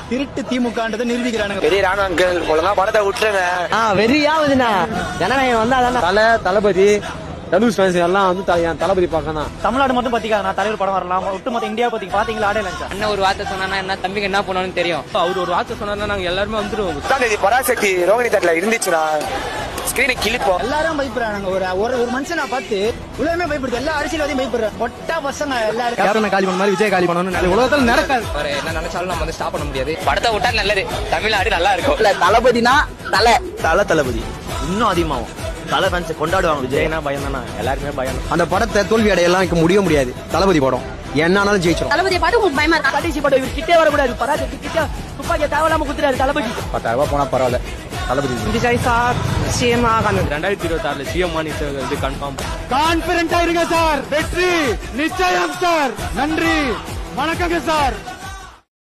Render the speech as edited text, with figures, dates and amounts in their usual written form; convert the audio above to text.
திருட்டு திமுகன்றதை நிரூபிக்கிறானுங்க. பெரிய ராணுவ அங்கிள் ஒழுங்கா படத்தை விட்டுருங்க. வெறியாவதுண்ணா ஜனநாயகம் வந்தா தளபதி தனுஷ் எல்லாம் வந்து தளபதி பார்க்கணும். தமிழ்நாடு மட்டும் பாத்தீங்கன்னா தலைவர் படம் வரலாம், ஒட்டுமொத்த இந்தியா பத்தி பாத்தீங்களா? ஆடல அண்ணன் ஒரு வார்த்தை சொன்னா என்ன தம்பிக்கு என்ன பண்ணணும்னு தெரியும். அவர் ஒரு வார்த்தை சொன்னா நாங்க எல்லாருமே வந்துருவோம். பராசக்தி ரோகிணி தட்டில இருந்துச்சுன்னா ஸ்கிரீனை கிழிப்போம். எல்லாரும் பயப்படுறாங்க. ஒரு மனுஷனா பார்த்து உலகமே பயப்படுது. எல்லா அரசியல்வாதியும் பயப்படுறாங்க. பொட்டா பசங்க எல்லாரும் காலி பண்ண மாதிரி விஜய் காலி பண்ணணும். உலகத்தில் நடக்காது. என்ன நினைச்சாலும் நம்ம வந்து ஸ்டாப் பண்ண முடியாது. படத்தை விட்டா நல்லது, தமிழ்நாடு நல்லா இருக்கும். தளபதினா தளபதி இன்னும் அதிகமாகும். தலை ஃபேன்ஸ் கொண்டாடுவாங்க. விஜய்னா பயம் தானே, எல்லாருமே பயம். அந்த படத்தை தோல்வி அடையெல்லாம் முடியாது. தளபதி படம் என்னாலும் ஜெயிச்சிடும். தளபதியை பார்த்து உங்களுக்கு பயமா இருக்கா? கடைசி படம் இவர் கிட்டே வரக்கூடாது. பராசக்தி கிட்ட துப்பாக்கிய தேவையில்லாம குத்துறாரு தளபதி. 10,000 போனா பரவாயில்ல. தளபதி விஜய் சார் சிஎம் ஆகணும். 2026 சிஎம் இது கன்ஃபார்ம். கான்பிடென்ட்டா இருங்க சார். வெற்றி நிச்சயம் சார். நன்றி, வணக்கங்க சார்.